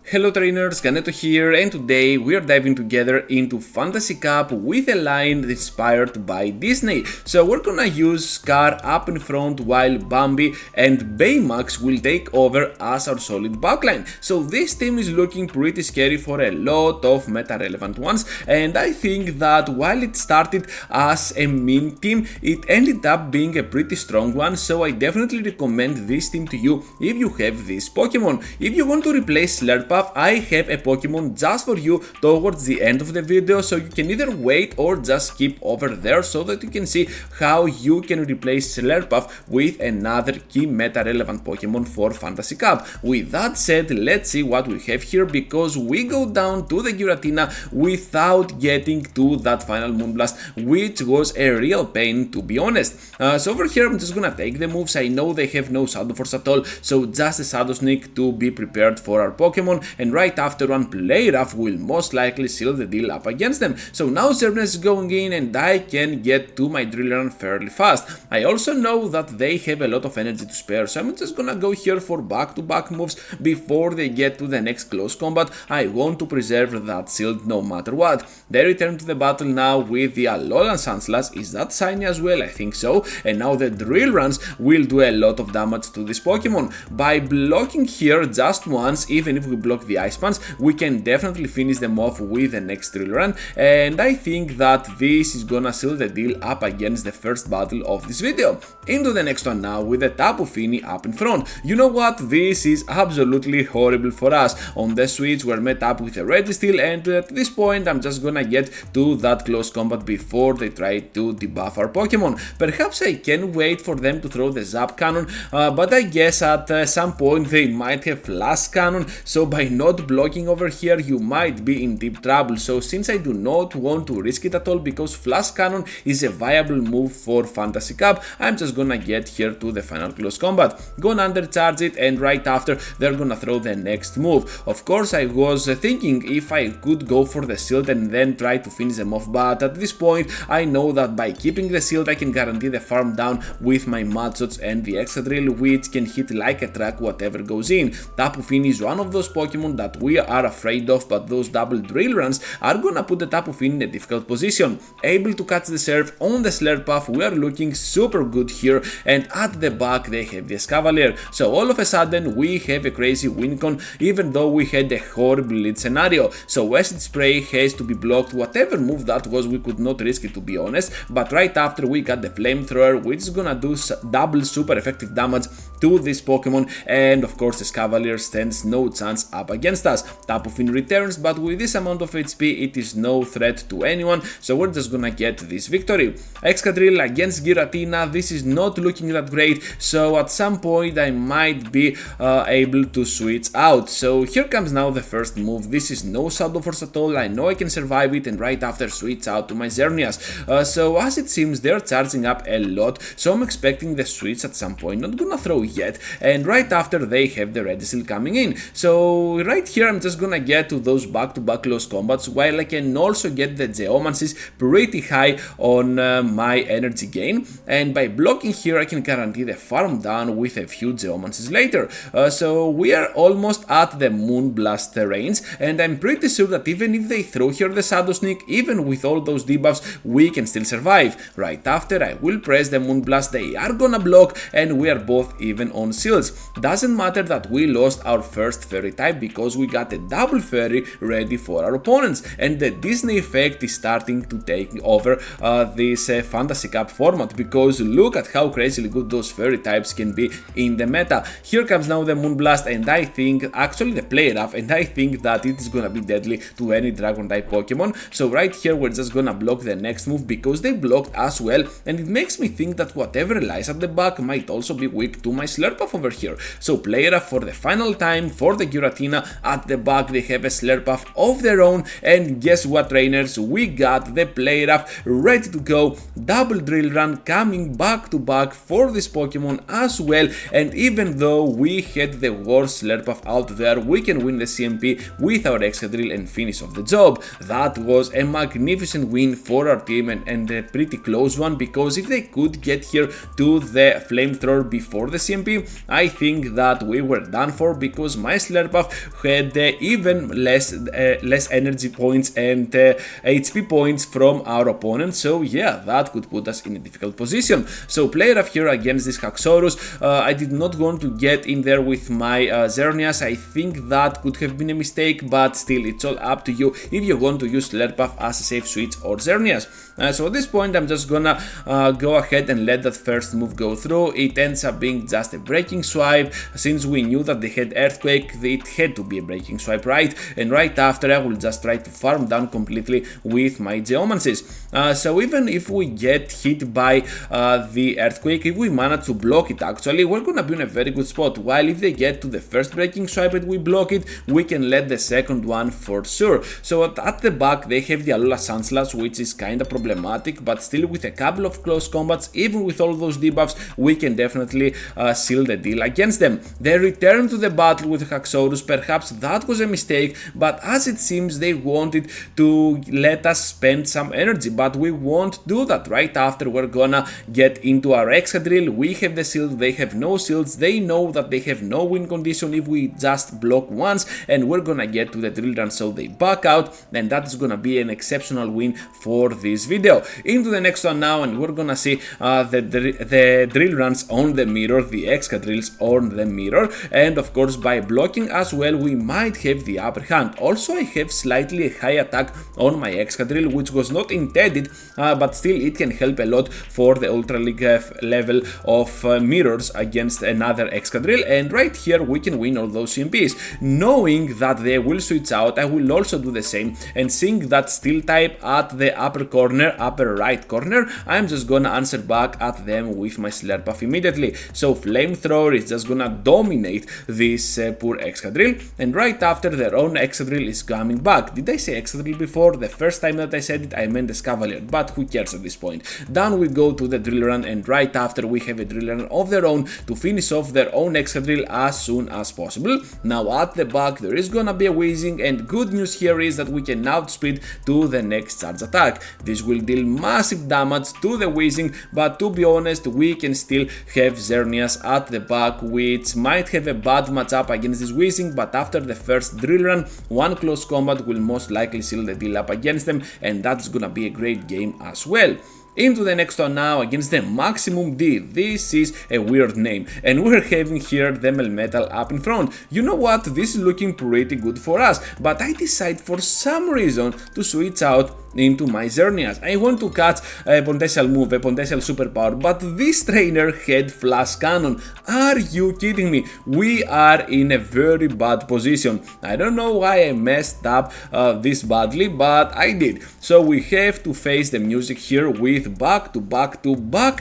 Hello trainers, Ganeto here, and today we are diving together into Fantasy Cup with a line inspired by Disney. So we're gonna use Scar up in front while Bambi and Baymax will take over as our solid backline. So this team is looking pretty scary for a lot of meta-relevant ones, and I think that while it started as a meme team, it ended up being a pretty strong one, so I definitely recommend this team to you if you have this Pokemon. If you want to replace Slurpuff, I have a Pokemon just for you towards the end of the video, so you can either wait or just skip over there so that you can see how you can replace Slurpuff with another key meta relevant Pokemon for Fantasy Cup. With that said, let's see what we have here, because we go down to the Giratina without getting to that final Moonblast, which was a real pain to be honest. So over here I'm just gonna take the moves. I know they have no Shadow Force at all, so just a Shadow Sneak to be prepared for our Pokemon, and right after one Play Rough will most likely seal the deal up against them. So now Sharpness is going in and I can get to my Drillrun fairly fast. I also know that they have a lot of energy to spare, so I'm just gonna go here for back-to-back moves before they get to the next close combat. I want to preserve that shield no matter what. They return to the battle now with the Alolan Sandslash. Is that shiny as well? I think so. And now the Drill Runs will do a lot of damage to this Pokemon. By blocking here just once, even if we block the Ice Punch, we can definitely finish them off with the next Drill Run, and I think that this is gonna seal the deal up against the first battle of this video. Into the next one now with the Tapu Fini up in front. You know what? This is absolutely horrible for us. On the Switch we're met up with a Registeel, and at this point I'm just gonna get to that close combat before they try to debuff our Pokemon. Perhaps I can wait for them to throw the Zap Cannon, but I guess at some point they might have Flash Cannon, so by not blocking over here you might be in deep trouble. So since I do not want to risk it at all, because Flash Cannon is a viable move for Fantasy Cup, I'm just gonna get here to the final close combat. Gonna undercharge it, and right after they're gonna throw the next move. Of course I was thinking if I could go for the shield and then try to finish them off, but at this point I know that by keeping the shield I can guarantee the farm down with my Mud Shots and the Extra Drill, which can hit like a truck whatever goes in. Tapu Fini is one of those Pokemon that we are afraid of, but those double Drill Runs are gonna put the Tapu Fini in a difficult position. Able to catch the Surf on the Slurpuff, we are looking super good here, and at the back they have the Escavalier. So all of a sudden we have a crazy Wincon, even though we had a horrible lead scenario. So Acid Spray has to be blocked. Whatever move that was, we could not risk it to be honest, but right after we got the Flamethrower, which is gonna do double super effective damage to this Pokemon, and of course Escavalier stands no chance up against us. Tapu Fini returns, but with this amount of HP it is no threat to anyone, so we're just gonna get this victory. Excadrill against Giratina, this is not looking that great, so at some point I might be able to switch out. So here comes now the first move. This is no Shadow Force at all, I know I can survive it, and right after switch out to my Xerneas. So as it seems they're charging up a lot, so I'm expecting the switch at some point, not gonna throw yet, and right after they have the Registeel coming in. So right here I'm just gonna get to those back-to-back close combats, while I can also get the Geomancies pretty high on my energy gain, and by blocking here I can guarantee the farm down with a few Geomancies later. So we are almost at the Moonblast range, and I'm pretty sure that even if they throw here the Shadow Sneak, even with all those debuffs, we can still survive. Right after I will press the Moonblast, they are gonna block, and we are both even on shields. Doesn't matter that we lost our first Fairy type, because we got a double Fairy ready for our opponents, and the Disney effect is starting to take over this Fantasy Cup format, because look at how crazily good those Fairy types can be in the meta. Here comes now the Moonblast, and I think, actually the Play Rough, and I think that it is gonna be deadly to any Dragon type Pokemon. So right here we're just gonna block the next move, because they blocked as well, and it makes me think that whatever lies at the back might also be weak to my Slurpuff over here. So Play Rough for the final time for the Giratina. At the back they have a Slurpuff of their own, and guess what trainers, we got the Play Rough ready to go. Double Drill Run coming back to back for this Pokemon as well, and even though we had the worst Slurpuff out there, we can win the CMP with our Excadrill and finish off the job. That was a magnificent win for our team, and a pretty close one, because if they could get here to the Flamethrower before the CMP, I think that we were done for, because my Slurpuff had even less energy points and HP points from our opponent. So yeah, that could put us in a difficult position. So player up here against this Haxorus. I did not want to get in there with my Xerneas. I think that could have been a mistake, but still, it's all up to you if you want to use Slurpuff as a safe switch or Xerneas. So at this point, I'm just gonna go ahead and let that first move go through. It ends up being just a breaking swipe. Since we knew that they had Earthquake, it had to be a breaking swipe, right? And right after, I will just try to farm down completely with my Geomancies. So even if we get hit by the Earthquake, if we manage to block it actually, we're gonna be in a very good spot. While if they get to the first breaking swipe and we block it, we can let the second one for sure. So at the back, they have the Alola Sandslash, which is kinda problematic, but still with a couple of close combats, even with all those debuffs, we can definitely seal the deal against them. They return to the battle with Haxorus. Perhaps that was a mistake, but as it seems, they wanted to let us spend some energy, but we won't do that. Right after, we're gonna get into our Excadrill. We have the shield, they have no shields. They know that they have no win condition if we just block once, and we're gonna get to the drill run, so they back out, and that is gonna be an exceptional win for this video. Into the next one now, and we're gonna see the drill runs on the mirror, the Excadrills on the mirror, and of course by blocking as well, we might have the upper hand. Also, I have slightly a high attack on my Excadrill, which was not intended, but still it can help a lot for the Ultra League level of mirrors against another Excadrill, and right here we can win all those CMPs. Knowing that they will switch out, I will also do the same, and seeing that Steel type at the upper right corner, I'm just gonna answer back at them with my Slurpuff immediately. So Flamethrower is just gonna dominate this poor Excadrill, and right after, their own Excadrill is coming back. Did I say Excadrill before? The first time that I said it, I meant the Scavalier, but who cares at this point. Down we go to the drill run, and right after, we have a drill run of their own to finish off their own Excadrill as soon as possible. Now at the back, there is gonna be a Weezing, and good news here is that we can outspeed to the next charge attack. This will deal massive damage to the Weezing, but to be honest, we can still have Xerneas at the back, which might have a bad matchup against this Weezing, but after the first drill run, one close combat will most likely seal the deal up against them, and that's gonna be a great game as well. Into the next one now, against the Maximum D. This is a weird name, and we're having here the Melmetal up in front. You know what, this is looking pretty good for us, but I decide for some reason to switch out into my Xerneas. I want to catch a potential move, a potential superpower, but this trainer had Flash Cannon. Are you kidding me? We are in a very bad position. I don't know why I messed up this badly, but I did. So we have to face the music here with back-to-back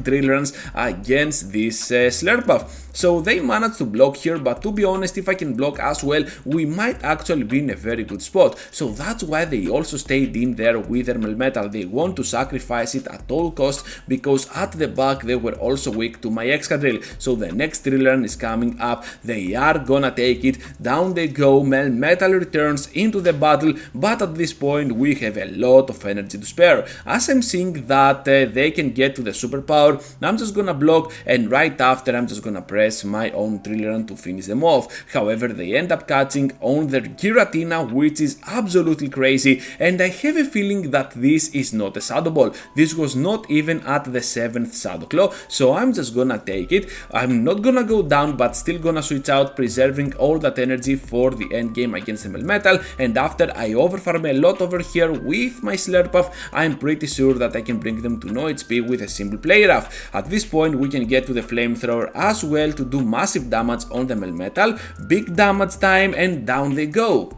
drill runs against this Slurpuff. So they managed to block here, but to be honest, if I can block as well, we might actually be in a very good spot. So that's why they also stayed in there with their Melmetal. They want to sacrifice it at all costs, because at the back they were also weak to my Excadrill. So the next drill run is coming up, they are gonna take it, down they go, Melmetal returns into the battle, but at this point we have a lot of energy to spare. As I'm seeing that they can get to the superpower, I'm just gonna block, and right after I'm just gonna press my own drill run to finish them off. However, they end up catching on their Giratina, which is absolutely crazy, and I have a feeling that this is not a Shadow Ball. This was not even at the 7th Shadow Claw, so I'm just gonna take it. I'm not gonna go down, but still gonna switch out, preserving all that energy for the end game against the Melmetal, and after I overfarm a lot over here with my Slurpuff, I'm pretty sure that I can bring them to no HP with a simple play rough. At this point, we can get to the Flamethrower as well to do massive damage on the Melmetal. Big damage time, and down they go.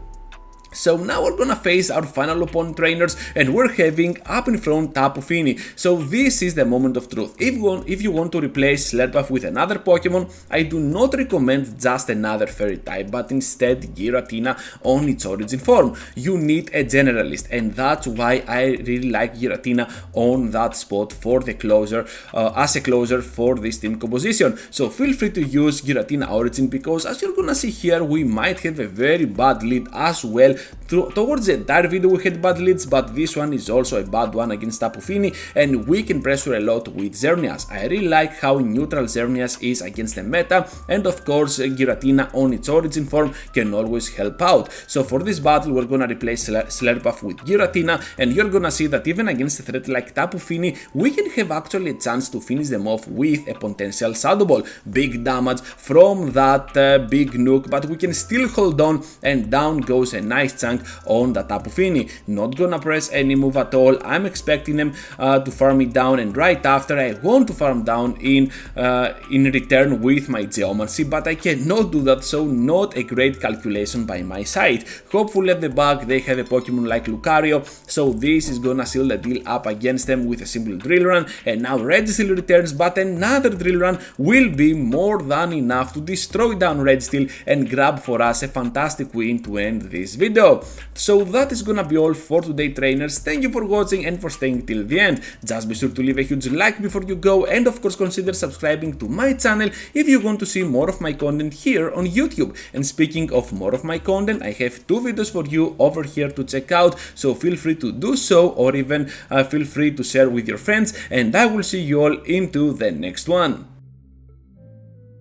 So now we're gonna face our final opponent trainers, and we're having up in front Tapu Fini. So this is the moment of truth. If you want to replace Slurpuff with another Pokemon, I do not recommend just another Fairy type, but instead Giratina on its origin form. You need a generalist, and that's why I really like Giratina on that spot for the closer, as a closer for this team composition. So feel free to use Giratina origin, because as you're gonna see here, we might have a very bad lead as well Towards the entire video we had bad leads, but this one is also a bad one against Tapu Fini, and we can pressure a lot with Xerneas. I really like how neutral Xerneas is against the meta, and of course Giratina on its origin form can always help out. So for this battle we're gonna replace Slurpuff with Giratina, and you're gonna see that even against a threat like Tapu Fini, we can have actually a chance to finish them off with a potential Shadow Ball. Big damage from that big nuke, but we can still hold on, and down goes a nice chunk on the Tapu Fini. Not gonna press any move at all. I'm expecting them to farm it down, and right after I want to farm down in return with my Geomancy, but I cannot do that, so not a great calculation by my side. Hopefully at the back they have a Pokemon like Lucario, so this is gonna seal the deal up against them with a simple Drill Run, and now Registeel returns, but another Drill Run will be more than enough to destroy down Registeel and grab for us a fantastic win to end this video. So that is gonna be all for today, trainers. Thank you for watching and for staying till the end. Just be sure to leave a huge like before you go, and of course consider subscribing to my channel if you want to see more of my content here on YouTube. And speaking of more of my content, I have 2 videos for you over here to check out, so feel free to do so, or even feel free to share with your friends, and I will see you all into the next one.